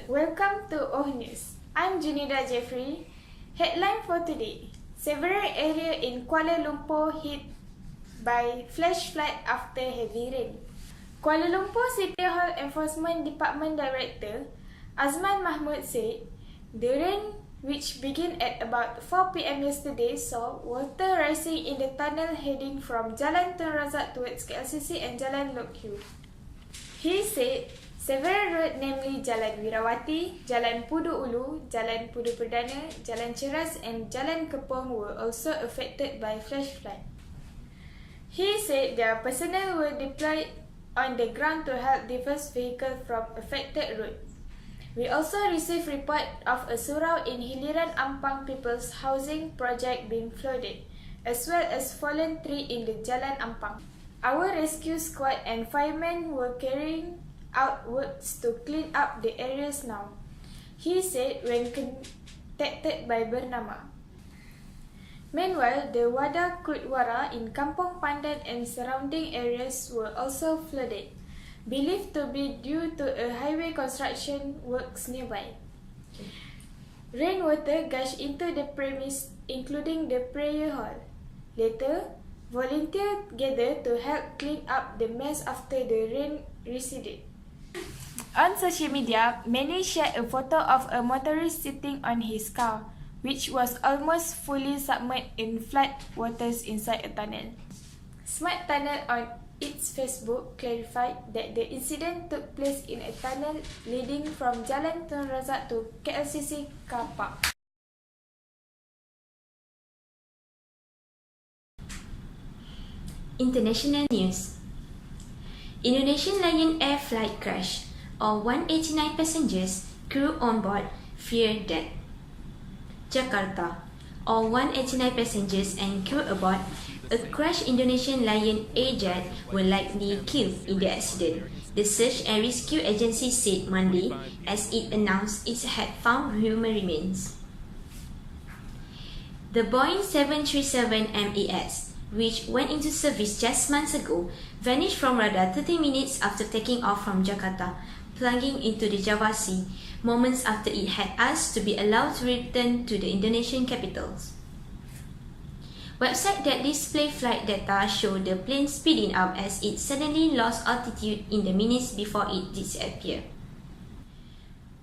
Welcome to Oh News. I'm Junida Jeffrey. Headline for today. Several areas in Kuala Lumpur hit by flash flood after heavy rain. Kuala Lumpur City Hall Enforcement Department Director Azman Mahmud said the rain, which began at about 4 p.m. yesterday, saw water rising in the tunnel heading from Jalan Tun Razak towards KLCC and Jalan Lok Yu. He said several roads, namely Jalan Wirawati, Jalan Pudu Ulu, Jalan Pudu Perdana, Jalan Ceras and Jalan Kepong were also affected by flash flood. He said their personnel were deployed on the ground to help diverse vehicles from affected roads. We also received report of a surau in Hiliran Ampang People's Housing Project being flooded, as well as fallen tree in the Jalan Ampang. Our rescue squad and firemen were carrying out works to clean up the areas now, he said when contacted by Bernama. Meanwhile, the Wada Kutwara in Kampong Pandan and surrounding areas were also flooded, believed to be due to a highway construction works nearby. Rainwater gushed into the premise, including the prayer hall. Later, volunteers gathered to help clean up the mess after the rain receded. On social media, many shared a photo of a motorist sitting on his car, which was almost fully submerged in flood waters inside a tunnel. Smart Tunnel on its Facebook clarified that the incident took place in a tunnel leading from Jalan Tun Razak to KLCC car park. International news. Indonesian Lion Air flight crash. All 189 passengers, crew on board, fear death. Jakarta. All 189 passengers and crew aboard a crashed Indonesian Lion Air jet were likely killed in the accident, the Search and Rescue Agency said Monday as it announced it had found human remains. The Boeing 737 MAX, which went into service just months ago, vanished from radar 30 minutes after taking off from Jakarta, plunging into the Java Sea, moments after it had asked to be allowed to return to the Indonesian capital. Websites that display flight data show the plane speeding up as it suddenly lost altitude in the minutes before it disappeared.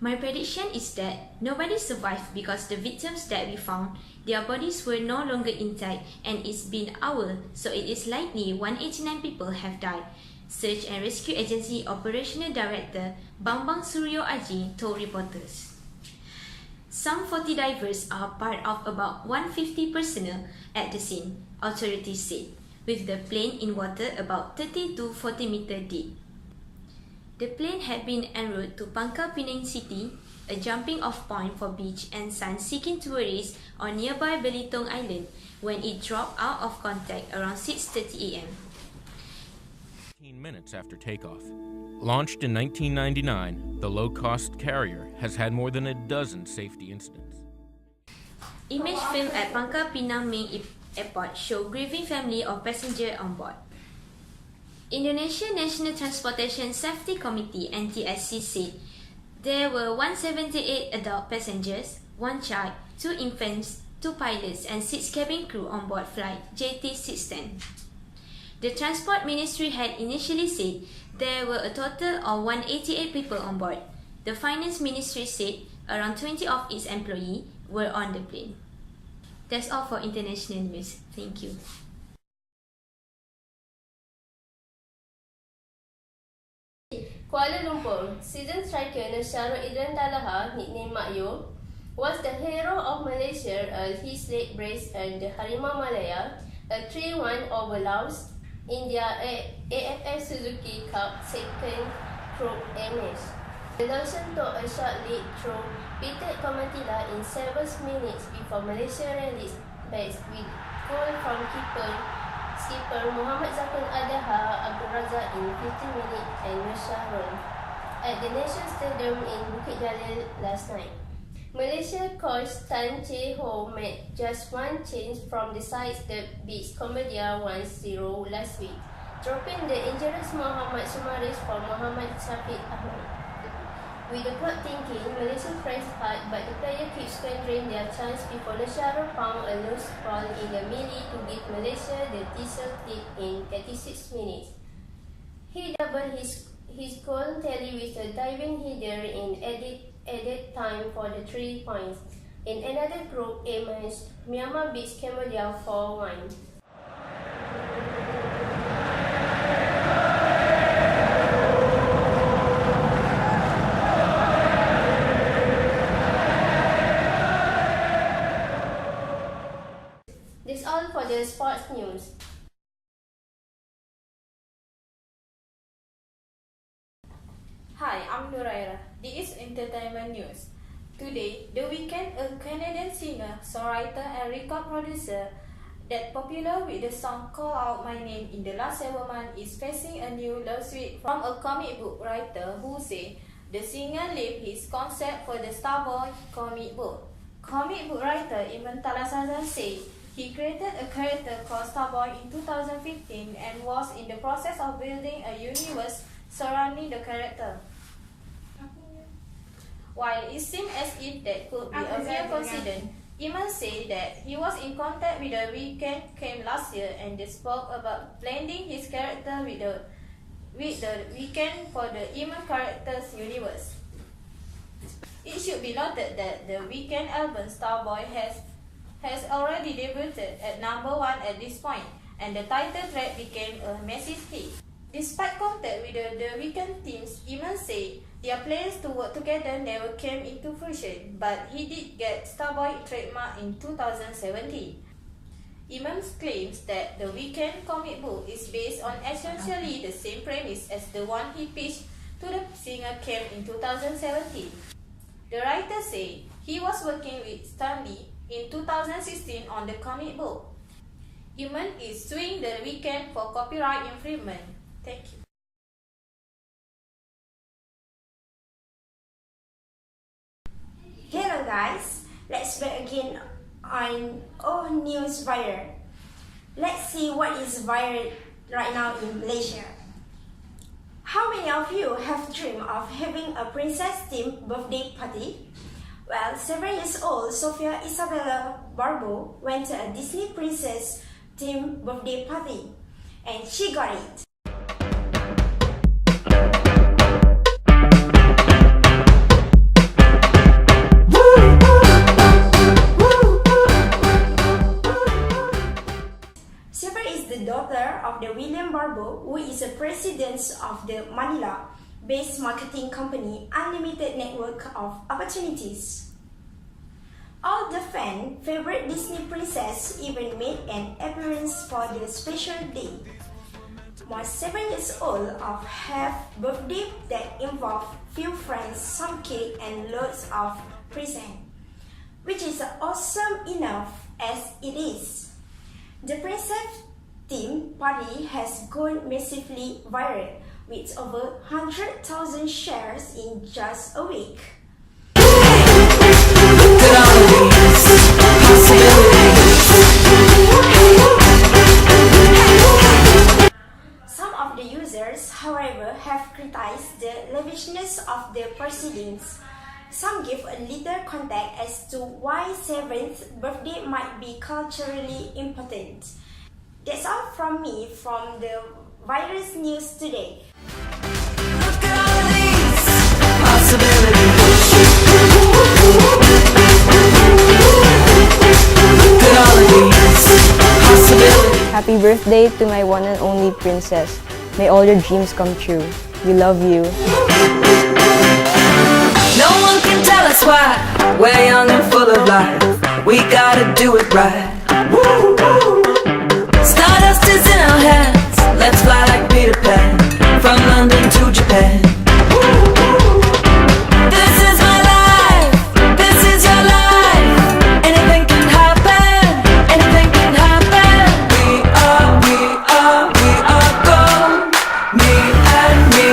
My prediction is that nobody survived because the victims that we found, their bodies were no longer intact and it's been hours, so it is likely 189 people have died, Search and Rescue Agency Operational Director Bambang Suryo Aji told reporters. Some 40 divers are part of about 150 personnel at the scene, authorities said, with the plane in water about 30 to 40 meters deep. The plane had been en route to Pangkal Pinang City, a jumping off point for beach and sun-seeking tourists on nearby Belitung Island, when it dropped out of contact around 6:30 a.m. 15 minutes after takeoff. Launched in 1999, the low-cost carrier has had more than a dozen safety incidents. Image filmed at Pangkal Pinang Main Airport show grieving family of passenger on board. Indonesia National Transportation Safety Committee (NTSC) said there were 178 adult passengers, 1 child, 2 infants, 2 pilots and 6 cabin crew on board flight JT610. The Transport Ministry had initially said there were a total of 188 people on board. The Finance Ministry said around 20 of its employees were on the plane. That's all for international news. Thank you. Kuala Lumpur, season striker Nasharul Idran Talaha, nicknamed Mak Yo, was the hero of Malaysia as his leg brace and the Harimau Malaya, a 3-1 over Laos in their AFF Suzuki Cup second group match. The Lawson took a short lead through Peter Komantila in 7 minutes before Malaysia rallied back with goal from skipper Muhammad Zakul Adaha Abdul Razak in 15 minutes and Nasharul at the National Stadium in Bukit Jalil last night. Malaysia coach Tan Chee Ho made just 1 change from the sides that beat Cambodia 1-0 last week, dropping the injured Muhammad Sumaris for Muhammad Shafiq Ahmad. With the clock ticking, Malaysian tries hard, but the player keeps squandering their chance before Nashara found a loose ball in the melee to give Malaysia the decisive lead in 36 minutes. He doubled his goal tally with a diving header in added time for the 3 points. In another Group A match, Myanmar beats Cambodia 4-1. That's all for the sports news. Hi, I'm Nuraira. This is entertainment news. Today, The Weeknd, a Canadian singer, songwriter and record producer that popular with the song Call Out My Name in the last 7 months, is facing a new lawsuit from a comic book writer who said the singer left his concept for the Starboy comic book. Comic book writer Iman Talasaza said he created a character called Starboy in 2015 and was in the process of building a universe surrounding the character. While it seemed as if that could be a mere coincidence, Iman said that he was in contact with The Weeknd came last year and they spoke about blending his character with the Weeknd for the Iman character's universe. It should be noted that the Weeknd album Starboy has already debuted at number 1 at this point, and the title track became a massive hit. Despite contact with the Weeknd teams, Iman said their plans to work together never came into fruition, but he did get Starboy trademark in 2017. Iman claims that the Weeknd comic book is based on essentially the same premise as the one he pitched to the singer Cam in 2017. The writer said he was working with Stanley in 2016 on the comic book. Iman is suing the Weeknd for copyright infringement. Thank you. Hello guys, let's back again on all news viral. Let's see what is viral right now in Malaysia. How many of you have dreamed of having a princess-themed birthday party? Well, 7-year-old Sofia Isabella Barbo went to a Disney princess-themed birthday party, and she got it. Daughter of the William Barbo, who is the president of the Manila-based marketing company Unlimited Network of Opportunities. All the fan favorite Disney princess even made an appearance for the special day. My 7-year-old of have birthday that involve few friends, some cake and loads of present, which is awesome enough as it is. The princess theme party has gone massively viral with over 100,000 shares in just a week. Some of the users, however, have criticized the lavishness of the proceedings. Some give a little context as to why 7th birthday might be culturally important. That's all from me from the virus news today. Look at all these possibilities. Look at all of these possibilities. Happy birthday to my one and only princess. May all your dreams come true. We love you. No one can tell us why. We're young and full of life. We gotta do it right. Woo, woo. Stardust is in our hands. Let's fly like Peter Pan, from London to Japan. This is my life. This is your life. Anything can happen. Anything can happen. We are gold. Me and me.